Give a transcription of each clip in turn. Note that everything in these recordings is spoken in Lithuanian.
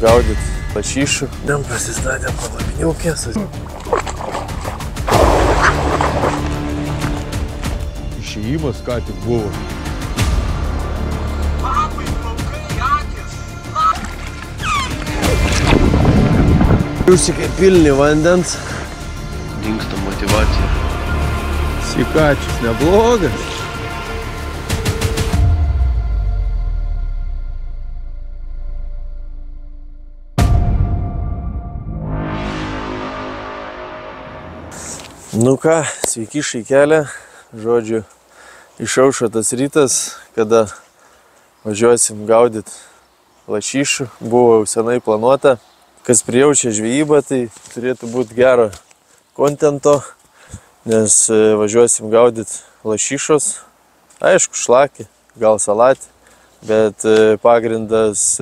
gaudyti lašišų. Ten pasistatėm palapiniukės. Išėjimas ką tik buvo. Jūsikai pilni vandens. Dingsta motyvacija. Sykačius neblogas. Nu ką, sveiki šaikelė. Žodžiu, išaušo tas rytas, kada važiuosim gaudyti lašišų. Buvo jau senai planuota. Kas prijaučia žvejybą, tai turėtų būti gero kontento, nes važiuosim gaudyti lašišos. Aišku, šlakį, gal salatį, bet pagrindas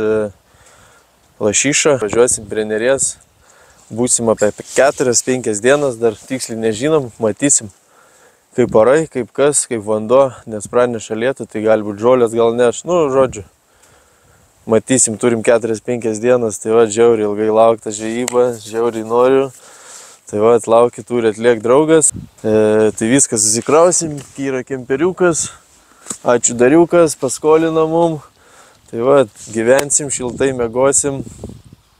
lašiša. Važiuosim prie Neries. Būsim apie 4-5 dienas, dar tiksliai nežinom, matysim kaip orai, kaip kas, kaip vanduo, nes praneša lietų, tai gali būti žolės, gal neš, nu, žodžiu. Matysim, turim 4-5 dienas, tai va, žiauriai ilgai laukta žvejyba, žiauriai noriu. Tai va, laukia, turi atliek draugas. Tai viską susikrausim, yra kemperiukas, ačiū dariukas, paskolina mum. Tai va, gyvensim, šiltai miegosim.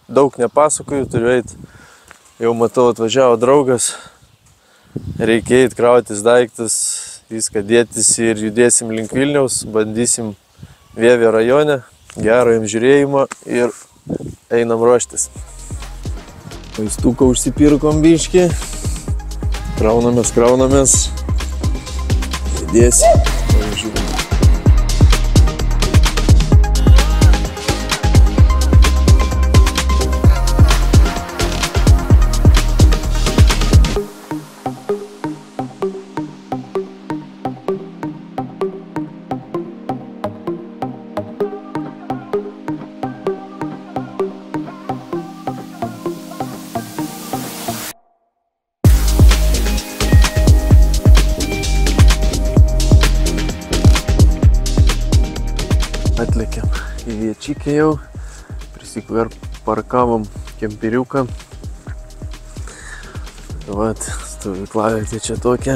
Daug nepasakoju, turiu eiti. Jau matau, atvažiavo draugas. Reikia eiti krautis daiktus, viską dėtis ir judėsim link Vilniaus. Bandysim Vievio rajone. Gero jums žiūrėjimo ir einam ruoštis. Maistuką užsipirkom biškį. Kraunamės. Judėsim. Atlėkėm į Viečikę jau, parkavom kemperiuką. Vat, stovyklavietė čia tokia.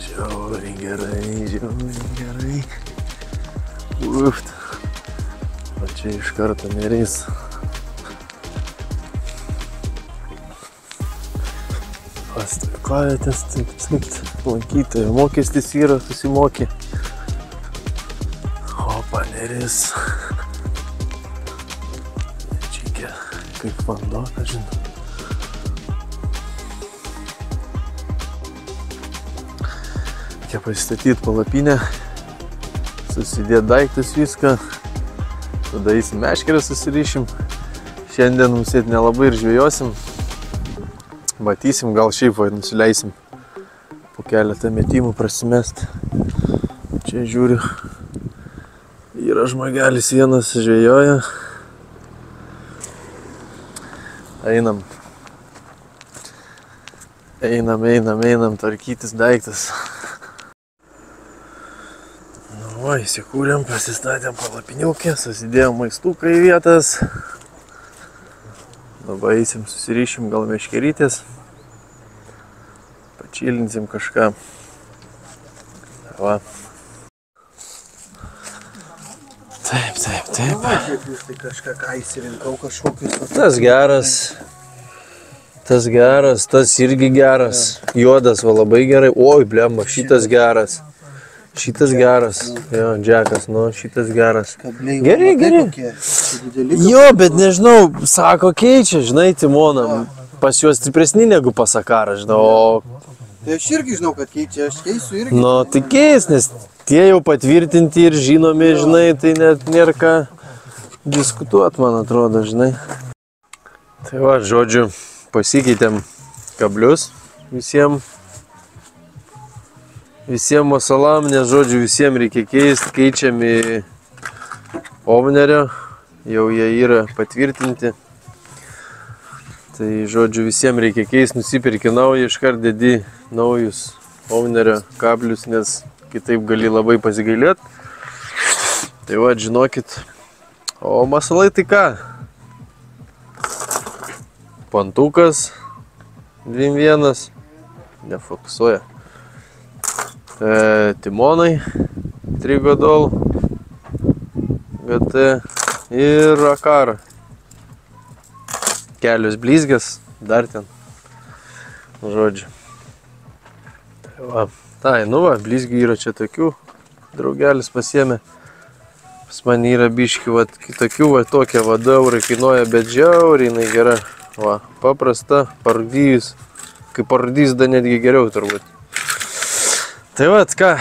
Žiauriai gerai. Uft. O čia iš karto Neris. Stovyklavietės, taip, lankytojų mokestis yra, susimokė. Neris. Viečikę, kaip vanduo, žinau. Reikia pasistatyti palapinę, susidėti daiktus viską, tada eisim meškerę susirišim. Šiandien mums sėt nelabai ir žvejosim. Matysim, gal šiaip va nusileisim po keletą metimų prasimest. Čia žiūriu. Yra žmogelis vienas žvejoja. Einam, tvarkytis daiktas. Nu va, įsikūrėm, pasistatėm palapiniukę, susidėjom maistuką į vietas. Dabar eisim, susirišim gal meškerytės. Pačilinsim kažką. Va. Taip. Tai kažką įsirinkau kažkokius. Tas geras, tas irgi geras. Juodas va labai gerai. Oi, blemba, šitas geras. Jo, džekas, nu, šitas geras. Gerai. Jo, bet nežinau, sako keičia, žinai, Timonam. Pas juos stipresni negu pas Sakarą, žinau. Tai aš irgi žinau, kad keičia, aš keisiu irgi. Nu, tai keis, nes tie jau patvirtinti ir žinomi, žinai, tai net nėra ką diskutuot, man atrodo, žinai. Tai va, žodžiu, pasikeitėm kablius visiems masalam, nes, žodžiu, visiems reikia keisti, keičiam į Ovnerio, jau jie yra patvirtinti. Tai, žodžiu, visiems reikia keisti, nusipirki naują, iškart dedi naujus Ovnerio kablius, nes kitaip gali labai pasigailėti. Tai va, žinokit, O masalai tai ką? Pantukas 2-1, nefokusuoja. Timonai 3 godol, GT ir Akara. Kelios blizgės, dar ten, žodžiu. Tai va, blizgių yra čia tokių, draugelis pasiėmė. Pas man yra biškių, va, kitokių, va, tokia €2 kainuoja, bet žiauriai jinai gera. Va, paprasta, parūdijus, kaip parūdys, da netgi geriau turbūt. Tai va, ką,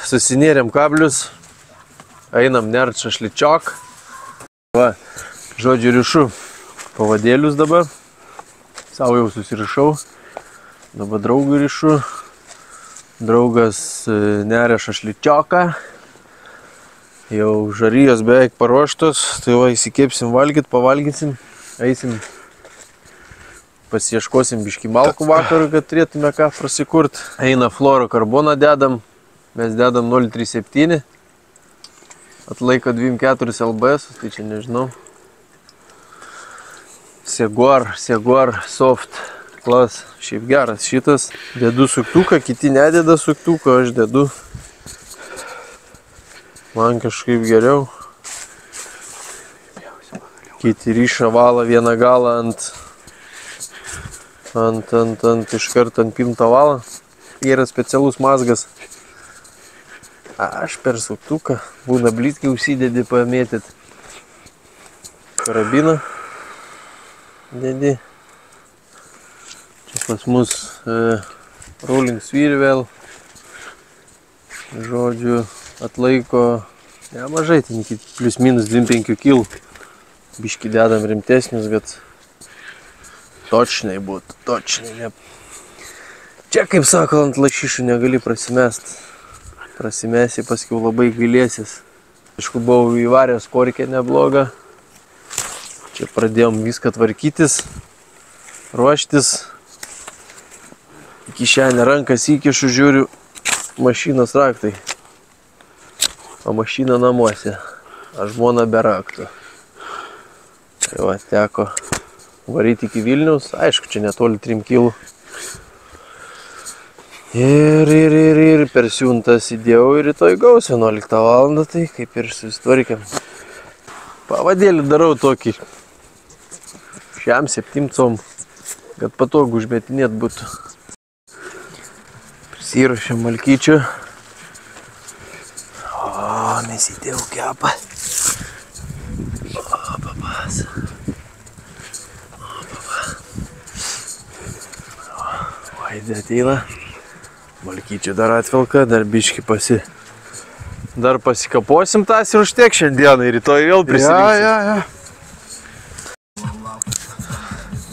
susinėrėm kablius, einam nert šašličiok. Va, žodžiu, rišu pavadėlius dabar, savo jau susirišau, dabar draugui rišu, draugas neria šašličioką, jau žarijos beveik paruoštos, tai va, įsikėpsim valgyt, pavalgysim, eisim. Pasieškosim biškį malkų vakarų, kad turėtume ką prasikurt. Eina fluorokarboną dedam, mes dedam 0,37, atlaiko 2,4 LBS, tai čia nežinau. Seguar Soft Class, šiaip geras šitas. Dedu suktuką, kiti nededa suktuką, aš dedu. Man kažkaip geriau. Kiti ryša valą vieną galą iškart ant pinto valą. Yra specialus mazgas. Aš per suktuką. Būna blizgiai užsidedi pamėtyt. Karabiną dedi. Čia pas mus rolling svirvel. Žodžiu, atlaiko nemažai, ten iki plius minus 2,5 kg. Biškį dedam rimtesnius, kad točniai būtų, točniai. Čia, kaip sako, ant lašišų negali prasimest. Prasimesi, paskiau labai gailėsis. Aišku, buvau įvaręs korkę neblogą. Čia pradėjom viską tvarkytis, ruoštis. Į kišenę rankas įkišu, žiūriu, mašinos raktai. O mašina namuose, a žmona be raktų. Tai va, teko varyti iki Vilniaus, aišku, čia netoli 3 kg. Ir per siuntas įdėjau ir rytoj gaus 11 val. Tai kaip ir susitvarkėm. Pavadėlį darau tokį 6-7 com, kad patogu užmetinėt būtų. Prisiruošėm malkyčių. O, mes įdėjau kepą. O, papas. Vaidė ateina. Malkyčių dar atvelka, dar biškį dar pasikaposim tas ir užtiek šiandieną ir rytoj vėl prisirinksim.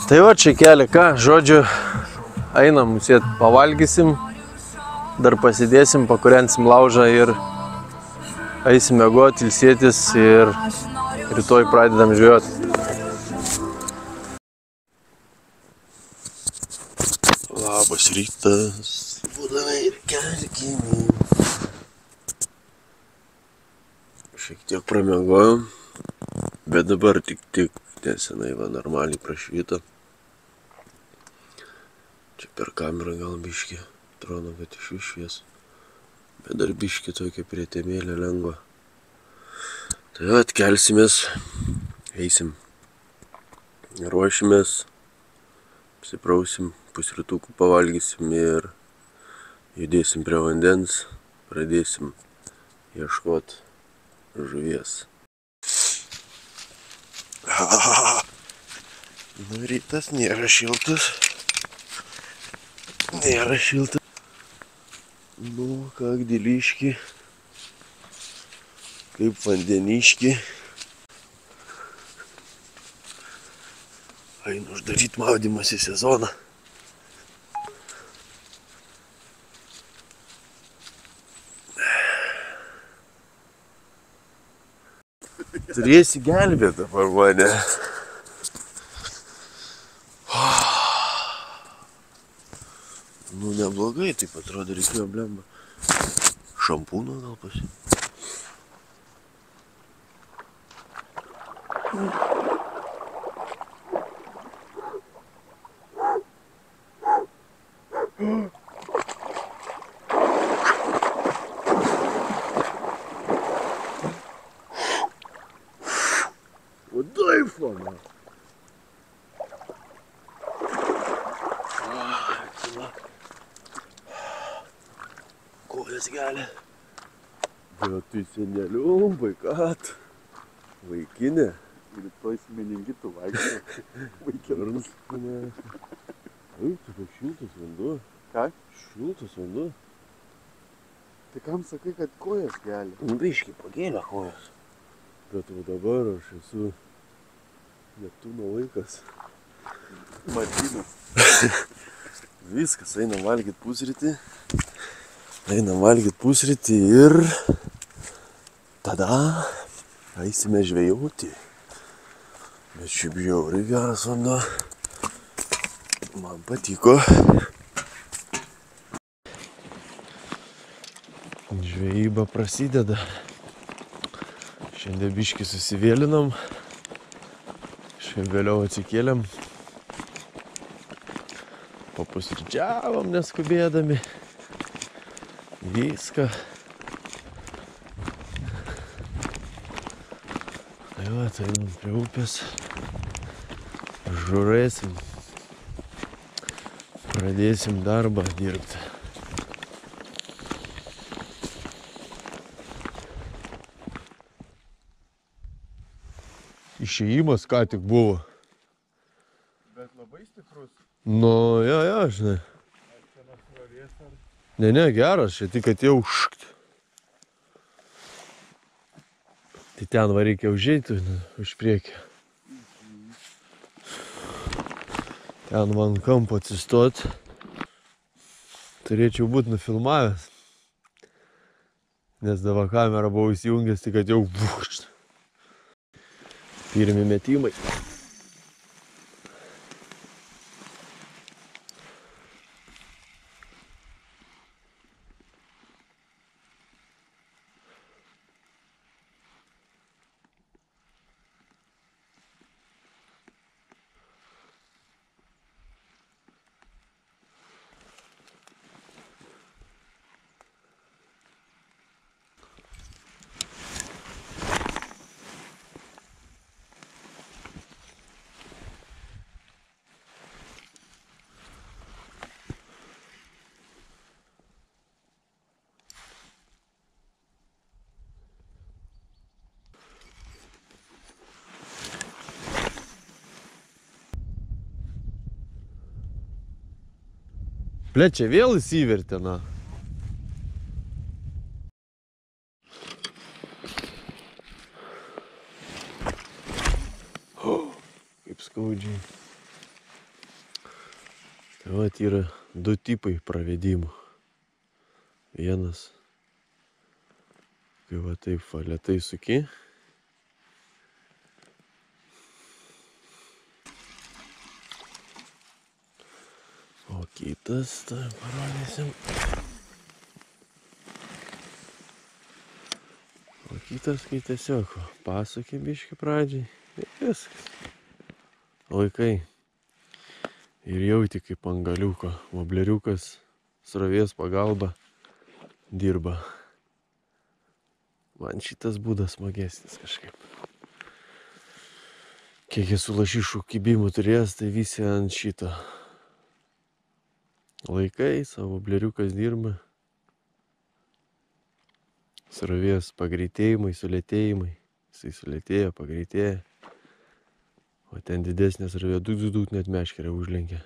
Tai va, čia keli ką, žodžiu, einam, sėt pavalgysim, dar pasidėsim, pakurensim laužą ir eisim miegot, ilsėtis ir rytoj pradedam žvejot. Labas rytas, būdavai ir kelkime. Šiek tiek pramiegojom, bet dabar tik nesenai va normaliai prašvyta. Čia per kamerą gal biškį, atrodo, kad iš švies. Bet dar biškį tokia prietemėlė lengva. Tai va, atkelsimės, eisim, ruošimės, apsiprausim, pusrytukų pavalgysim ir judėsim prie vandens, pradėsim ieškot žuvies. Nu, rytas nėra šiltas. Nėra šiltas. Nu, как dėliški. Kaip vandeniški. Einu uždaryt maudymosi sezoną. Turėsi gelbėti dabar mane. Nu, neblogai, taip atrodo, reikėjo blemba. Šampūno gal pasiimti. Дай фона. Kojas gelia. Bet tu senelium, vaikat. Vaikinė. Rytoj su meningitu vaikščio. Vaikinas. Ai, tai šiltas vanduo. Ką? Šiltas vanduo. Tai kam sakai, kad kojas gelia? Biškai pagėlė kojas. Bet va dabar aš esu Neptūno vaikas. Martynas. Viskas, einam valgyt pusrytį. Einam valgyt pusrytį ir tada eisime žvejoti. Bet šiaip žiauriai geras vanduo. Man patiko. Žvejyba prasideda. Šiandien biškį susivėlinom. Šiandien vėliau atsikėlėm. Papusryčiavom neskubėdami. Viską. Tai va, einam prie upės. Žurėsim. Pradėsim darbą dirbti. Išėjimas ką tik buvo. Bet labai stiprus. Nu, jo, žinai. Ne, geras, čia tik atėjau škt. Tai ten va reikia užeiti, už priekį. Ten man kampo atsistot. Turėčiau būti nufilmavęs. Nes dabar kamerą buvau įsijungęs, tik atėjau škt. Pirmi metimai. Ble, čia vėl įsivertė, na. Kaip skaudžiai. Tai vat yra du tipai pravedimų. Vienas, kai va taip va lėtai suki. O kitas, tai parodysim. O kitas, kai tiesiog pasakė biškį pradžiai. Ir viskas. Laikai. Ir jauti kaip ant galiuko. Vobleriukas srovės pagalba dirba. Man šitas būdas smagesnis kažkaip. Kiek esu lašišų kibimų turėjęs, tai visi ant šito. Laikai, savo bleriukas dirba. Srovės pagreitėjimai, sulėtėjimai. Jisai sulėtėja, pagreitėja. O ten didesnė srovė duk net meškerę užlenkia.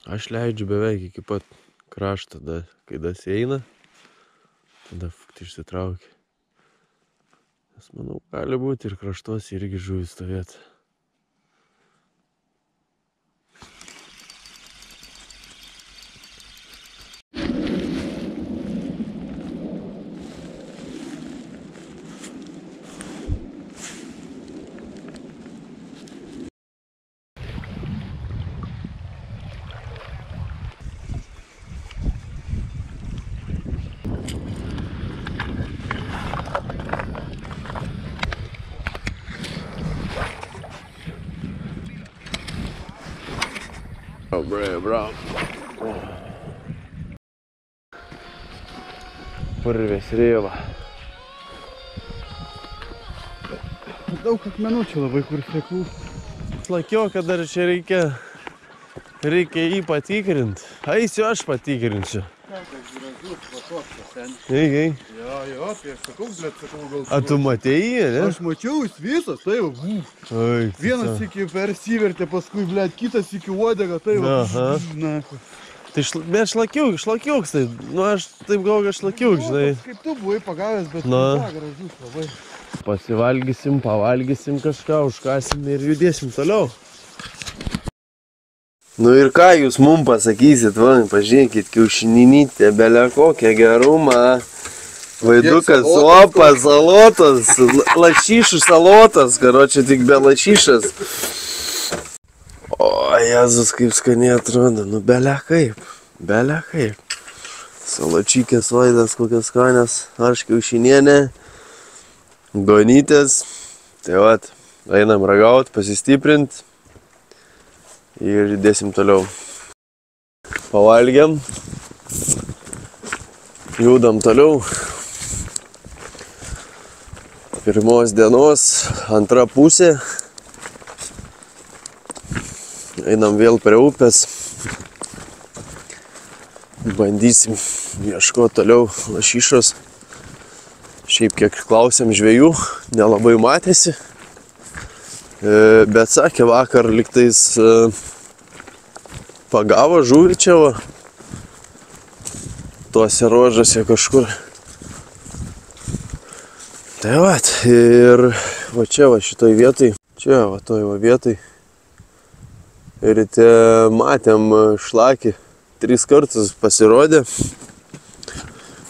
Aš leidžiu beveik iki pat krašto, kai das eina. Tada išsitraukia. Nes manau, gali būti ir kraštos irgi žuvis stovėti. Bra. Purvės rėva. Daug akmenų čia labai kur sėklų. Lakiau, kad dar čia reikia jį patikrint. Eisiu aš patikrinsiu. Ei. Jo, tai aš sakau, gal... A tu matėjai, ne? Aš mačiau, jis visas, tai jau. Oi, Vienas iki persivertė, paskui, blėt, kitas iki uodegą, tai jau. Aha. Na. Tai bet šlakiuks, tai, nu aš taip galvoju, kad šlakiuks, žinai. Kaip tu buvai pagavęs, bet gražus labai. Pasivalgysim, pavalgysim kažką, užkasim ir judėsim toliau. Nu ir ką jūs mums pasakysit, va, pažiūrėkit, kiaušininytė, belia kokią gerumą. Vaidukas, sopas, salotas, lašišų salotas, karočią tik be lašišas. O, Jėzus, kaip skaniai atrodo, nu belia kaip. Salačykės vaidas, kokias skanės, aš kiaušinienė, duonytės. Tai vat, einam ragaut, pasistiprint. Ir judėsim toliau. Pavalgiam. Judam toliau. Pirmos dienos, antra pusė. Einam vėl prie upės. Bandysim ieškoti toliau lašišos. Šiaip kiek klausėm žvejų, nelabai matėsi. Bet sakė vakar liktais pagavo žuvį čia va, tuose ruožuose kažkur. Tai va, ir va čia va šitoj vietoj, čia va toj va vietoj. Ir te matėm šlakį, 3 kartus pasirodė,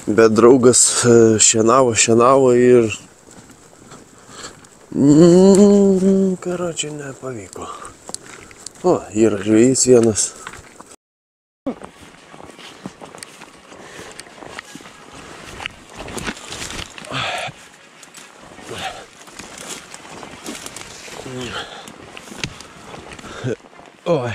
bet draugas šienavo ir karočiui nepavyko. O, yra žvejys vienas. Oi.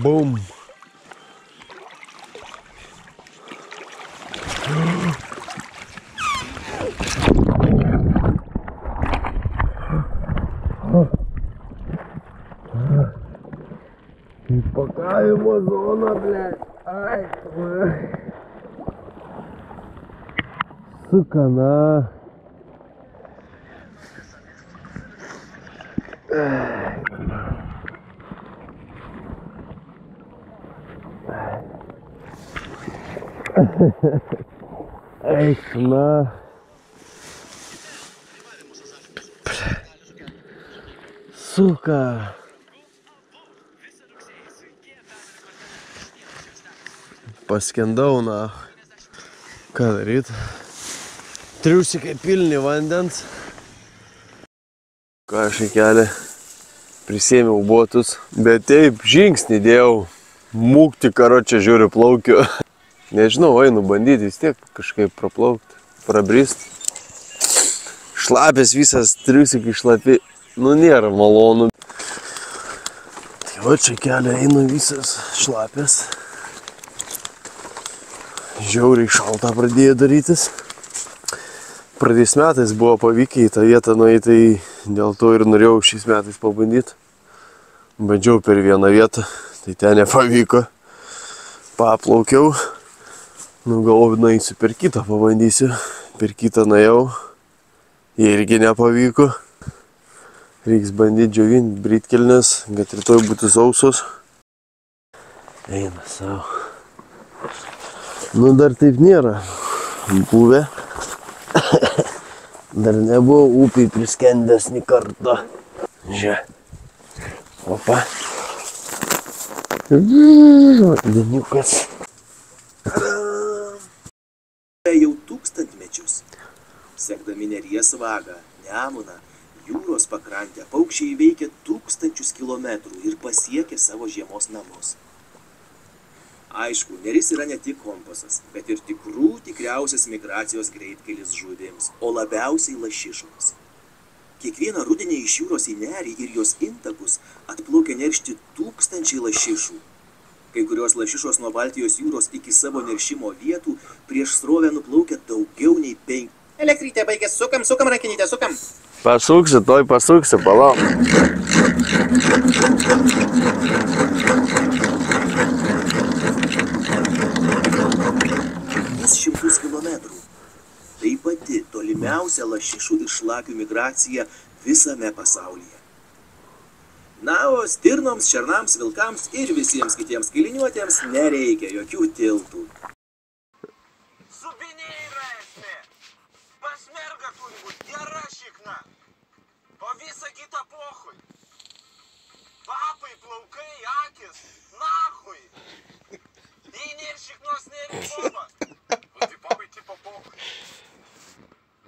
Boom. Įpakavimo zona, blėt. Ai, sukana. Eik, na. Suka. Paskendau, na. Ką daryt? Triusikai pilni vandens. Ką aš į kelią prisėmiau botus, bet taip žingsnį dėjau. Mūkti, karočią žiūriu, plaukiu. Nežinau, einu bandyti vis tiek kažkaip praplaukti, prabrist. Šlapės visas, triusikai šlapi, nu nėra malonu. Tai va čia kelią einu visas šlapės. Žiauriai šalta pradėjo darytis. Pradės metais buvo pavykę į tą vietą nueiti, tai dėl to ir norėjau šiais metais pabandyti. Bandžiau per vieną vietą, tai ten nepavyko. Paplaukiau. Nu, galvoju, nueisiu per kitą, pabandysiu. Per kitą nuėjau. Jie irgi nepavyko. Reiks bandyti džiovinti britkelnes, kad rytoj būtų sausos. Eina savo. Nu, dar taip nėra buvę. Dar nebuvo upiai priskendęs nį kartą. Žia. Opa. Deniukas. Jau tūkstantmečius, sekdami Neries vagą, Nemuną, Jūros pakrantę paukščiai įveikia 1000 kilometrų ir pasiekia savo žiemos namus. Aišku, Neris yra ne tik kompasas, bet ir tikriausias migracijos greitkelis žuvims, o labiausiai lašišoms. Kiekvieną rudenį iš jūros į nerį ir jos intakus atplaukia neršti 1000 lašišų. Kai kurios lašišos nuo Baltijos jūros iki savo neršimo vietų prieš srovę nuplaukia daugiau nei 5. Elektrytė baigė, sukam rankinytę, sukam. Pasuksi, toj pasuksi, palauk. Šimtus kilometrų. Tai pati tolimiausia lašišų ir šlakių migracija visame pasaulyje. Na, o stirnoms, šernams, vilkams ir visiems kitiems kailiniuotėms nereikia jokių tiltų. Subiniai yra esmė. Pas mergą turi būti gera šikna. O visa kita pohui. Papai, plaukai, akis, nahui. Jei nėr šiknos, nėr boba. Tai papai tipo pohui.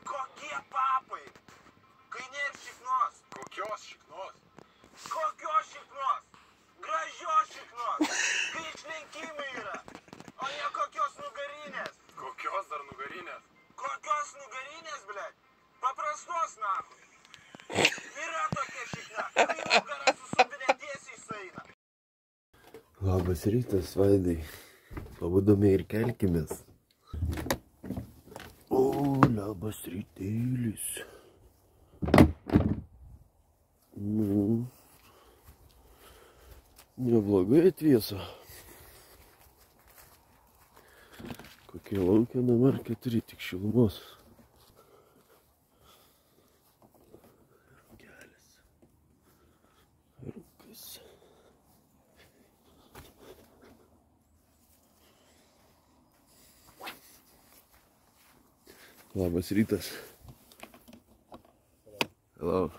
Kokie papai? Kai nėr šiknos. Kokios šiknos? Kokios šiknos? Gražios šiknos. Kai išlenkimai yra. O ne kokios nugarinės. Kokios dar nugarinės? Kokios nugarinės, blėt? Paprastos, nahui. Yra tokia šikna. Kai nugarą su subinė tiesiai sueina. Labas rytas, Vaidai. Pabudome ir kelkimės. O, labas rytėlis. Neblogai atvėso. Kokie laukia dabar 4 tik šilumos. Kelias. Rūkas. Labas rytas. Hello.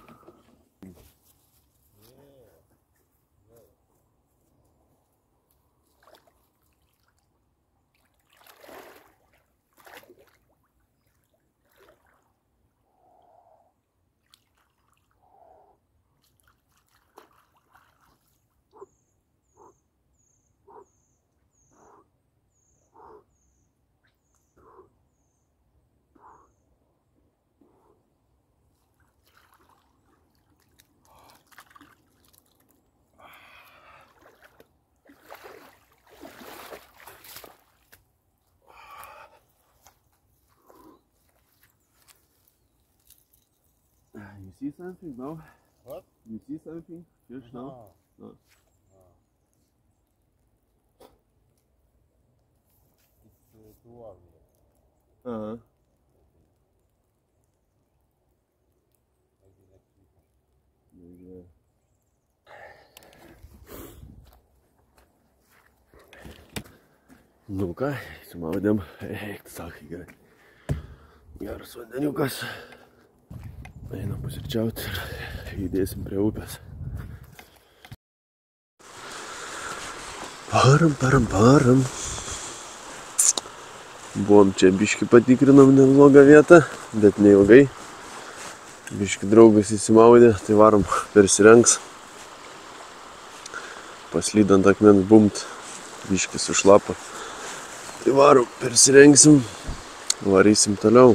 You see something now? What? You see something? Fish now? No. It's too early. Uh-huh. Maybe next week. Maybe. Nu ką, sumaudėm. Eik, sakai, gerai. Geras vandeniukas. Einam pusryčiauti ir judėsim prie upės. Param. Buvom čia biškį patikrinom neblogą vietą, bet neilgai. Biškį draugas įsimaudė, tai varom persirengs. Paslydant akmens bumt, biškį sušlapo. Tai varom persirengsim, varysim toliau.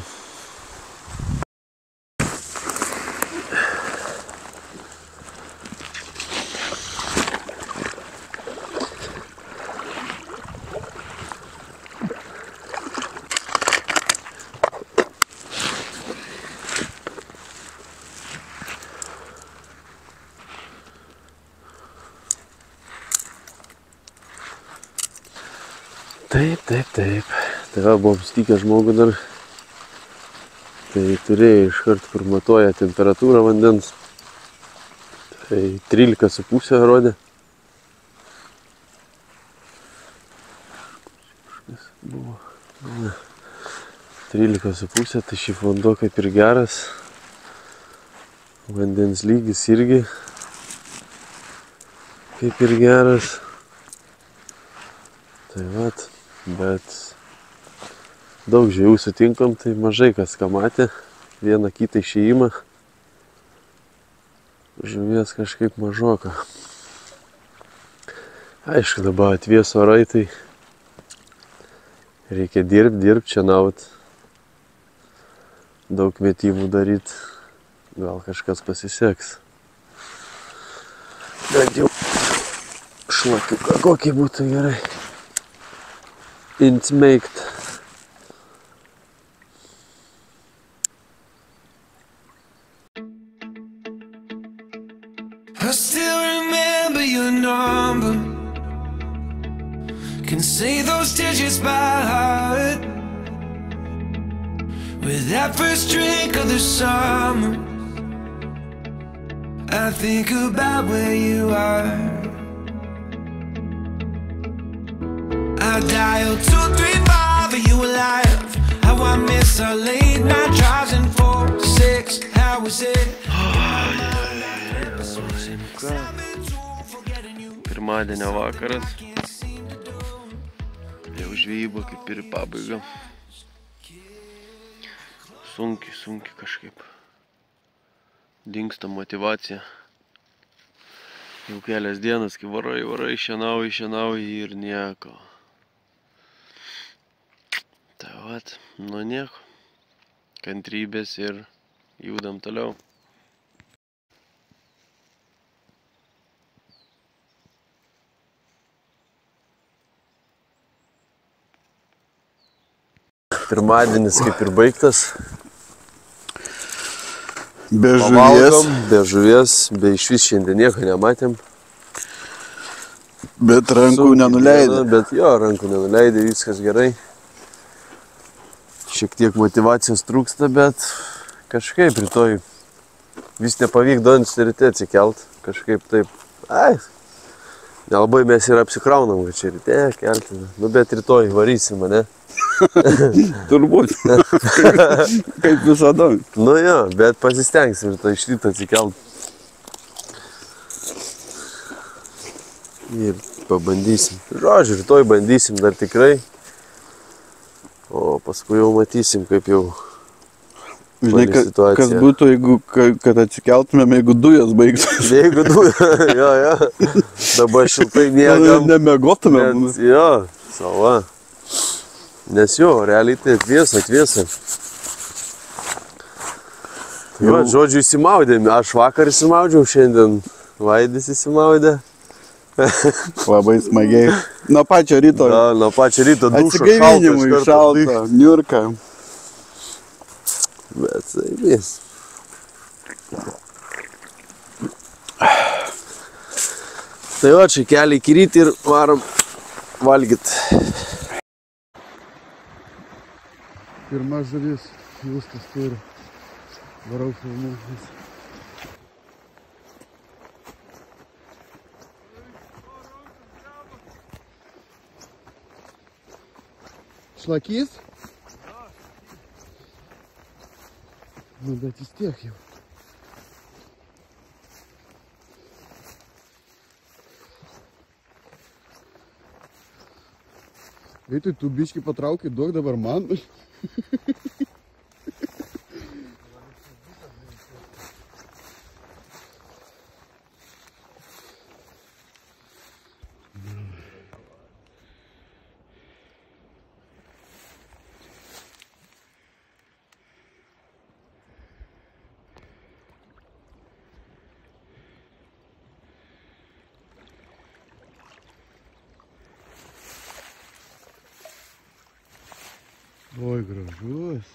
Taip. Tai va, buvom sutikę žmogų dar. Tai turėjo iškart, kur matuoja temperatūrą vandens. Tai 13,5 rodė. Kažkas buvo. 13,5, tai šiaip vanduo kaip ir geras. Vandens lygis irgi kaip ir geras. Tai vat, bet daug žvejų sutinkam, tai mažai kas ką matė. Vieną kitą išėjimą. Žuvies kažkaip mažoka. Aišku, dabar atvies orai, tai reikia dirbt, šianaut. Daug metimų daryt. Gal kažkas pasiseks. Bet jau šlakiuką kokį būtų gerai. Intsmeikt. I still remember your number. Can say those digits by heart. With that first drink of the summer, I think about where you are. I dialed 235, are you alive? How I miss our late night drives in 4-6. How was it? Pirmadienio vakaras. Jau žvejyba kaip ir į pabaigą. Sunkiai kažkaip. Dingsta motyvacija. Jau kelias dienas, kai varai, šienauji ir nieko. Tai vat, nu nieko. Kantrybės ir judam toliau. Pirmadienis kaip ir baigtas. Be žuvies. Pavalgom, be žuvies, be išvis šiandien nieko nematėm. Bet rankų nenuleidė. Bet jo, rankų nenuleidė, viskas gerai. Šiek tiek motyvacijos trūksta, bet kažkaip rytoj vis nepavykdo ryte atsikelt. Kažkaip taip, nelabai mes ir apsikraunam, kad čia ryte kelti. Nu, bet rytoj varysim, ne? Turbūt. Kaip visada. Nu jo, bet pasistengsim rytoj iš ryto atsikelt. Ir pabandysim. Žodžiu, rytoj bandysim dar tikrai. O paskui jau matysim, kaip jau Žinai, kas būtų, jeigu kad atsikeltumėm, jeigu dujas baigtumėm. Jeigu dujas, jo. Dabar šiltai miegam. Nemiegotumėm. Jo, sava. Nes jo, realiai tai atviesa. Jo, žodžiu, įsimaudėm. Aš vakar įsimaudžiau, šiandien Vaidis įsimaudė. Labai smagiai. Nuo pačio ryto. Nuo pačio ryto dušo atsigaivinimui šalta, niurka. Bet saibės. Tai va, čia kelią iki rytį ir varom valgyt. Pirma žuvis, Justas turi. Varau filmuotis. Šlakys? Nu, bet vis tiek jau. Vietoj, tu biškį patraukai, duok dabar man. Oi, gražus.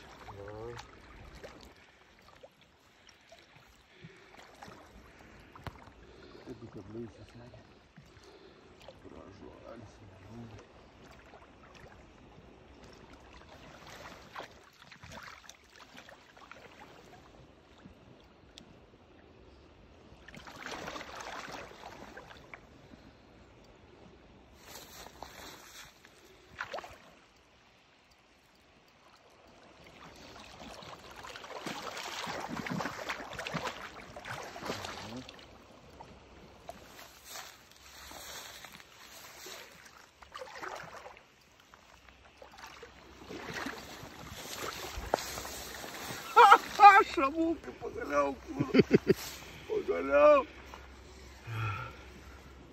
Šamukai pagaliau. Pagaliau.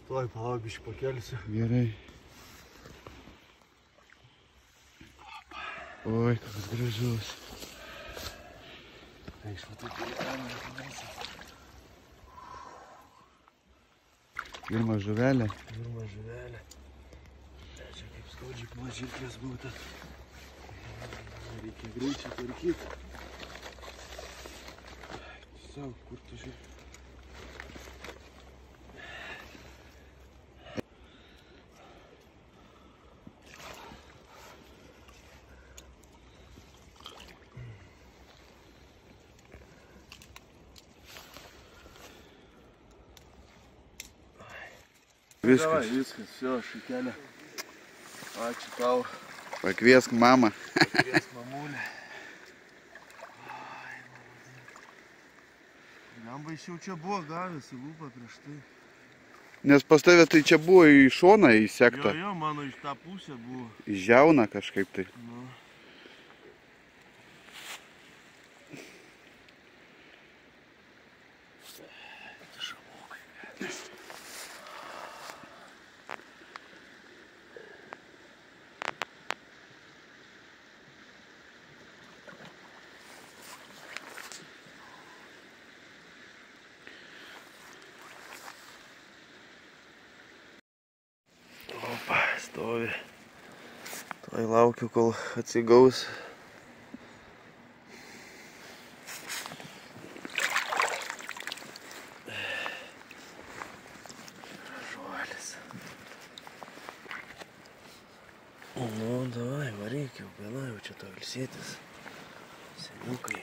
Tuoj palauk, biškį pakelsiu. Gerai. Oi, koks gražus. Eikš, va taip į kamerą padarysiu. Pirma žuvelė. Pirma žuvelė. Čia kaip skaudžiai mažyklės būtų. Reikia greičiai tvarkyti. Tiesiog, kur tu žiūrė? Viskas. Viskas, jo, šakelė. Ačiū tau. Pakviesk mamą. Pakviesk mamulę. Jamba iš jau čia buvo gavęs į lūpą prieš tai. Nes pas tavę tai čia buvo į šoną įsekta. Jo, mano iš tą pusę buvo. Žiauna kažkaip tai. Nu. Opa, stovi. Tuoj laukiu, kol atsigaus. Žuolis. Nu, davai, varyk jau, gana jau čia to ilsėtis. Seniukai.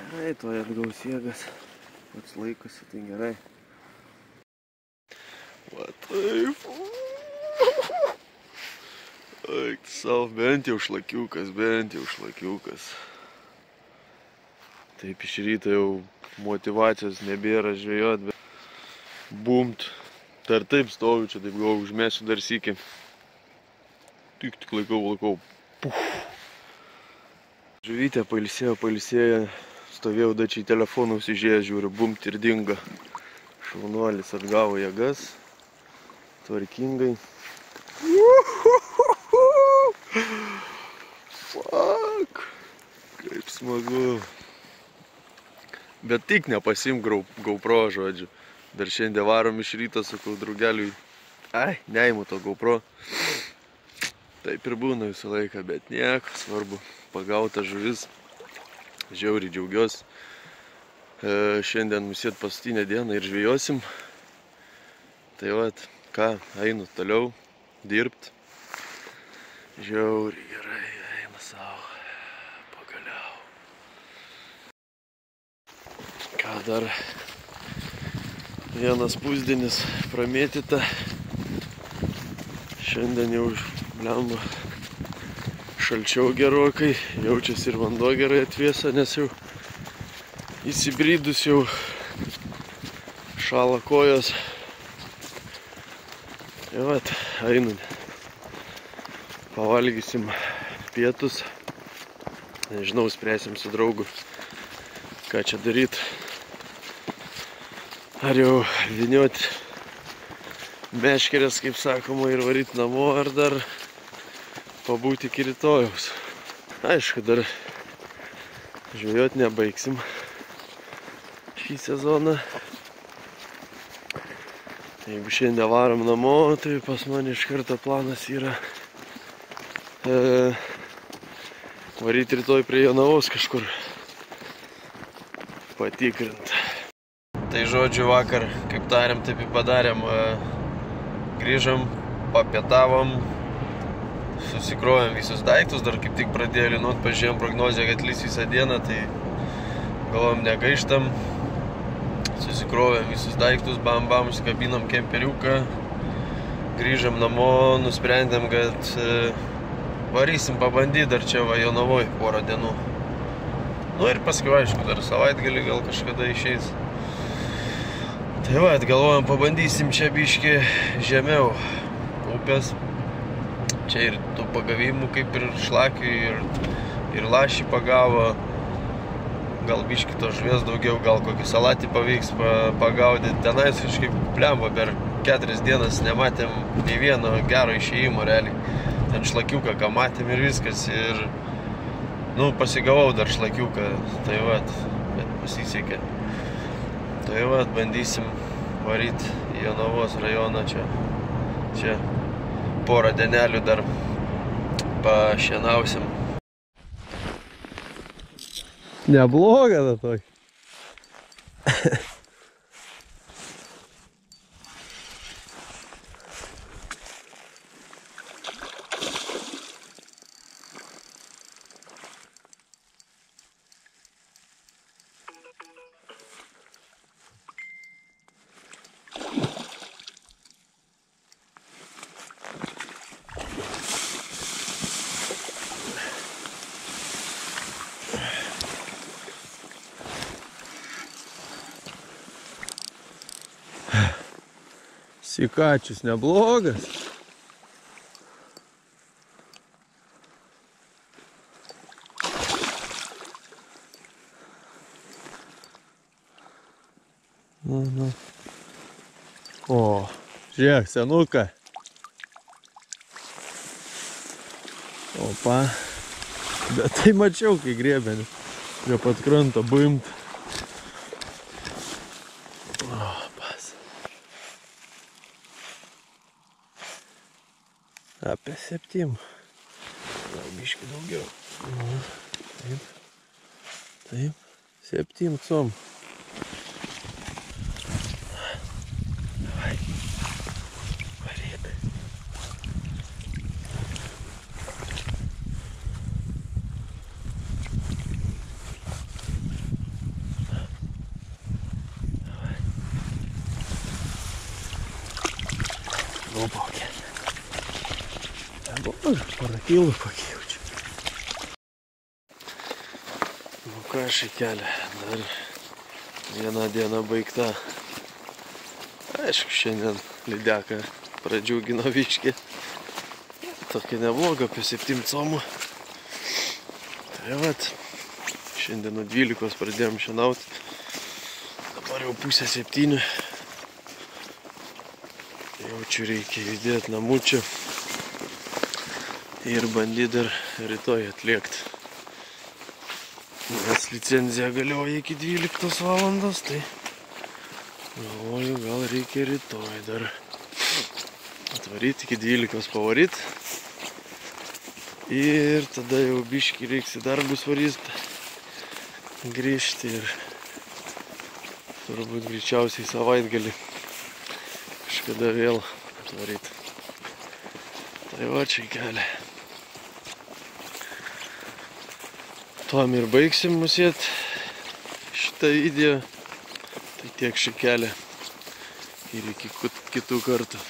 Gerai, tuoj atgaus jėgas. Pats laikosi, tai gerai. Va taip. Eik savo, bent jau šlakiukas, bent jau šlakiukas. Taip iš ryto jau motivacijos nebėra žvejot, bet bumt. Dar taip stoviu čia, taip galvoju, užmėsiu dar sykį. Tik laikau. Puf. Žuvytė pailsėjo. Stovėjau dačiai telefoną užsižiūrėjęs, žiūriu, bumt ir dinga. Šaunuolis atgavo jėgas. Tvarkingai. Fuck. Kaip smagu. Bet tik nepasimk GoPro, žodžiu. Dar šiandien varom iš ryto, sakau draugeliui. Ai, neimu to GoPro. Taip ir būna visą laiką, bet nieko, svarbu. Pagauta žuvis. Žiauriai džiaugiuosi. Šiandien musėt paskutinę dieną ir žvejosim. Tai vat, ką, einu toliau dirbt. Žiauriai gerai, einu savo. Pagaliau. Ką dar? Vienas pusdienis pramėtyta. Šiandien jau blemba. Šalčiau gerokai, jaučiasi ir vanduo gerai atvėsa, nes jau įsibrydus jau šala kojos. Tai vat, einu. Pavalgysim pietus. Nežinau, spręsim su draugu, ką čia daryt. Ar jau vyniot meškerės, kaip sakoma, ir varyt namo, ar dar pabūti iki rytojaus. Aišku, dar žvejot nebaigsim šį sezoną. Jeigu šiandien varom namo, tai pas mane iš karto planas yra varyti rytoj prie Jonavos kažkur patikrint. Tai žodžiu, vakar, kaip tarėm, taip ir padarėm. Grįžom, papietavom. Susikrovėm visus daiktus, dar kaip tik pradėjo lynuot, pažiūrėjom prognozę, kad lys visą dieną, tai galvom negaištam. Susikrovėm visus daiktus, bam, užsikabinam kemperiuką. Grįžom namo, nusprendėm, kad varysim pabandyti dar čia va Jonavoj porą dienų. Nu ir paskui, aišku, dar savaitgalį gal kažkada išeis. Tai va, galvojam, pabandysim čia biškį žemiau upės. Čia ir tų pagavimų kaip ir šlakių, ir ir lašį pagavo, gal biškį to žuvies daugiau, gal kokį salatį pavyks pagaudyti. Tenais kažkaip plemba, per 4 dienas nematėm nei vieno gero išėjimo realiai. Ten šlakiuką, ką matėm ir viskas. Ir, nu, pasigavau dar šlakiuką, tai vat, bet pasisekė. Tai vat, bandysim varyti į Jonavos rajoną čia porą dienelių dar pašienausim. Nebloga ta tokia. Sikačius neblogas. Nu. O, žiūrėk, senuka. Opa. Bet tai mačiau, kai grėbenį. Prie pat kranto buimt. Apie 7. Gal biškį daugiau. Taip. 7 com. Davai. Varyk. Davai. Nubaukė. Porą kilų pakeičiu. Nu ką šakelė, dar viena diena baigta. Aišku, šiandien lydeka pradžiugino biškį. Tokia nebloga, apie 7 comų. Tai vat, šiandien nuo 12 pradėjom šienauti. Dabar jau pusę 7. Jaučiu, reikia judėti namučių. Ir bandyti dar rytoj atliekti. Nes licenzija galioja iki 12 valandos, tai galvoju, gal reikia rytoj dar atvaryti iki 12 pavaryt. Ir tada jau biškį reiks į darbus varyt, grįžti ir turbūt greičiausiai savaitgalį kažkada vėl atvaryti. Tai va čia kelią. Tuom ir baigsim musėt šitą video. Tai tiek šį kelią ir iki kitų kartų.